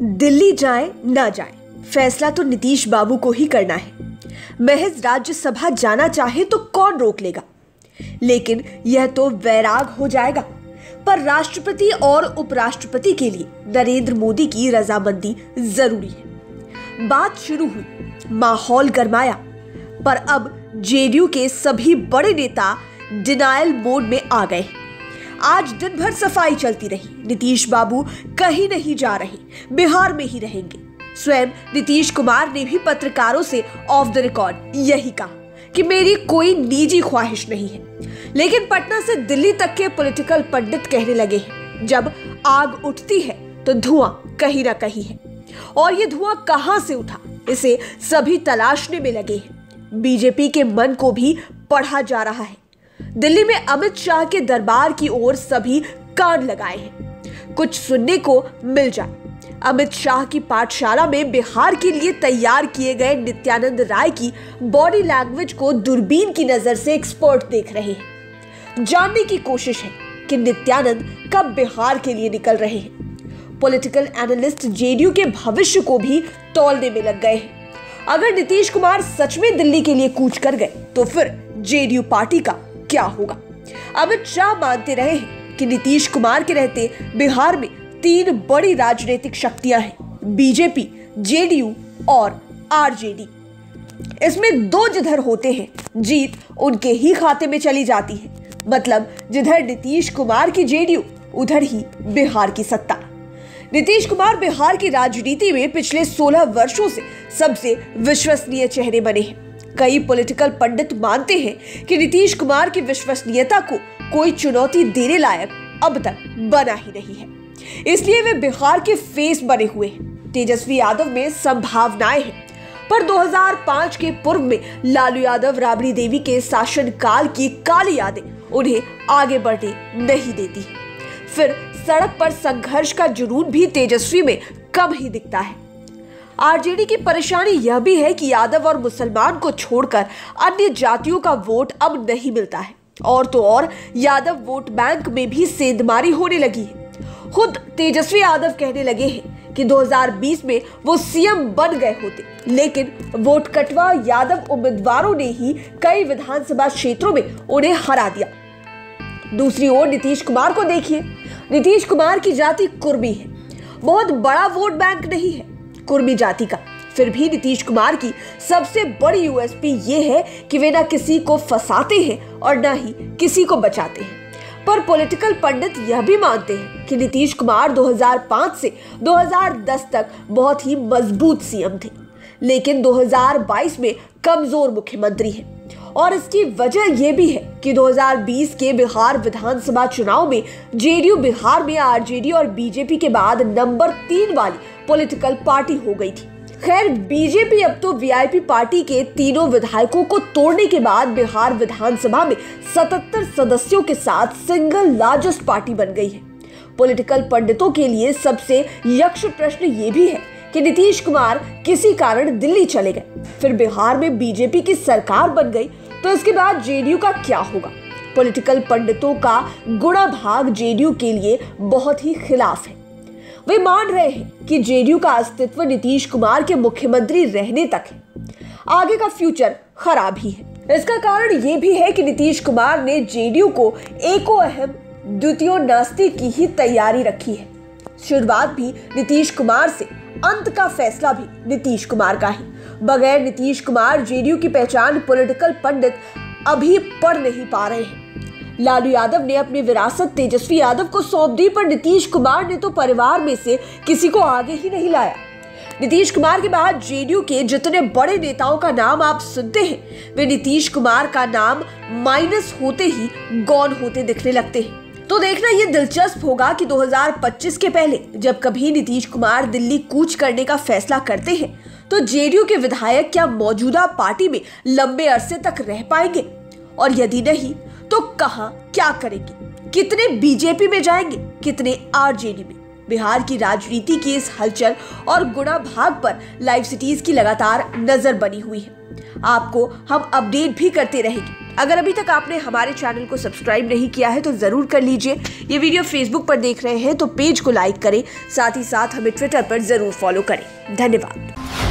दिल्ली जाए ना जाए, फैसला तो नीतीश बाबू को ही करना है। महज राज्यसभा जाना चाहे तो कौन रोक लेगा, लेकिन यह तो वैराग हो जाएगा। पर राष्ट्रपति और उपराष्ट्रपति के लिए नरेंद्र मोदी की रजामंदी जरूरी है। बात शुरू हुई, माहौल गरमाया, पर अब जेडीयू के सभी बड़े नेता डिनायल मोड में आ गए। आज दिन भर सफाई चलती रही। नीतीश बाबू कहीं नहीं जा रहे, बिहार में ही रहेंगे। स्वयं नीतीश कुमार ने भी पत्रकारों से ऑफ द रिकॉर्ड यही कहा कि मेरी कोई निजी ख्वाहिश नहीं है। लेकिन पटना से दिल्ली तक के पॉलिटिकल पंडित कहने लगे हैं, जब आग उठती है तो धुआं कहीं ना कहीं है, और ये धुआं कहां से उठा, इसे सभी तलाशने में लगे हैं। बीजेपी के मन को भी पढ़ा जा रहा है। दिल्ली में अमित शाह के दरबार की ओर सभी कान लगाए हैं, कुछ सुनने को मिल जाए। अमित शाह की पाठशाला में बिहार के लिए तैयार किए गए नित्यानंद राय की बॉडी लैंग्वेज को दूरबीन की नजर से एक्सपर्ट देख रहे हैं। जानने की कोशिश है कि नित्यानंद कब बिहार के लिए निकल रहे हैं। पॉलिटिकल एनालिस्ट जेडीयू के भविष्य को भी तौलने में लग गए हैं। अगर नीतीश कुमार सच में दिल्ली के लिए कूच कर गए तो फिर जेडीयू पार्टी का क्या होगा। अमित शाह मानते रहे हैं कि नीतीश कुमार के रहते बिहार में तीन बड़ी राजनीतिक शक्तियां हैं, बीजेपी, जेडीयू और आरजेडी। इसमें दो जिधर होते हैं, जीत उनके ही खाते में चली जाती है। मतलब जिधर नीतीश कुमार की जेडीयू, उधर ही बिहार की सत्ता। नीतीश कुमार बिहार की राजनीति में पिछले 16 वर्षों से सबसे विश्वसनीय चेहरे बने हैं। कई पॉलिटिकल पंडित मानते हैं कि नीतीश कुमार की विश्वसनीयता को कोई चुनौती देने लायक अब तक बना ही नहीं है, इसलिए वे बिहार के फेस बने हुए हैं। तेजस्वी यादव में संभावनाएं हैं, पर 2005 के पूर्व में लालू यादव, राबड़ी देवी के शासनकाल की काली यादें उन्हें आगे बढ़ने नहीं देती। फिर सड़क पर संघर्ष का जुनून भी तेजस्वी में कम ही दिखता है। आरजेडी की परेशानी यह भी है कि यादव और मुसलमान को छोड़कर अन्य जातियों का वोट अब नहीं मिलता है, और तो और यादव वोट बैंक में भी सेंधमारी होने लगी है। खुद तेजस्वी यादव कहने लगे हैं कि 2020 में वो सीएम बन गए होते, लेकिन वोट कटवा यादव उम्मीदवारों ने ही कई विधानसभा क्षेत्रों में उन्हें हरा दिया। दूसरी ओर नीतीश कुमार को देखिए। नीतीश कुमार की जाति कुर्मी है, बहुत बड़ा वोट बैंक नहीं है कुर्मी जाति का। फिर भी नीतीश कुमार की सबसे बड़ी यूएसपी ये है कि वे ना किसी को फंसाते हैं और ना ही किसी को बचाते हैं। पर पॉलिटिकल पंडित यह भी मानते हैं कि नीतीश कुमार 2005 से 2010 तक बहुत ही मजबूत सीएम थे, लेकिन 2022 में कमजोर मुख्यमंत्री हैं। और इसकी वजह यह भी है कि 2020 के बिहार विधानसभा चुनाव में जेडीयू बिहार में आरजेडी और बीजेपी के बाद नंबर 3 वाली पॉलिटिकल पार्टी हो गई थी। खैर, बीजेपी अब तो वीआईपी पार्टी के तीनों विधायकों को तोड़ने के बाद बिहार विधानसभा में 77 सदस्यों के साथ सिंगल लार्जेस्ट पार्टी बन गई है। पॉलिटिकल पंडितों के लिए सबसे यक्ष प्रश्न ये भी है कि नीतीश कुमार किसी कारण दिल्ली चले गए, फिर बिहार में बीजेपी की सरकार बन गई, तो इसके बाद जेडीयू का क्या होगा। पॉलिटिकल पंडितों का गुणा भाग जेडीयू के लिए बहुत ही खिलाफ है। वे मान रहे हैं कि जेडीयू का अस्तित्व नीतीश कुमार के मुख्यमंत्री रहने तक है, आगे का फ्यूचर खराब ही है। इसका कारण यह भी है कि नीतीश कुमार ने जेडीयू को एको अहम द्वितीय नास्ती की ही तैयारी रखी है। शुरुआत भी नीतीश कुमार से, अंत का फैसला भी नीतीश कुमार का ही। बगैर नीतीश कुमार जेडीयू की पहचान पॉलिटिकल पंडित अभी पढ़ नहीं पा रहे हैं। लालू यादव ने अपनी विरासत तेजस्वी यादव को सौंप दी, पर नीतीश कुमार ने तो परिवार में से किसी को आगे ही नहीं लाया। नीतीश कुमार के बाद जेडीयू के जितने बड़े नेताओं का नाम आप सुनते हैं, वे नीतीश कुमार का नाम माइनस होते ही गौन होते दिखने लगते हैं। तो देखना ये दिलचस्प होगा कि 2025 के पहले जब कभी नीतीश कुमार दिल्ली कूच करने का फैसला करते हैं, तो जेडीयू के विधायक क्या मौजूदा पार्टी में लंबे अरसे तक रह पाएंगे, और यदि नहीं तो कहां क्या करेंगे, कितने बीजेपी में जाएंगे, कितने आरजेडी में। बिहार की राजनीति की इस हलचल और गुणा भाग पर लाइव सिटीज की लगातार नजर बनी हुई है। आपको हम अपडेट भी करते रहेंगे। अगर अभी तक आपने हमारे चैनल को सब्सक्राइब नहीं किया है तो जरूर कर लीजिए। ये वीडियो फेसबुक पर देख रहे हैं तो पेज को लाइक करें, साथ ही साथ हमें ट्विटर पर जरूर फॉलो करें। धन्यवाद।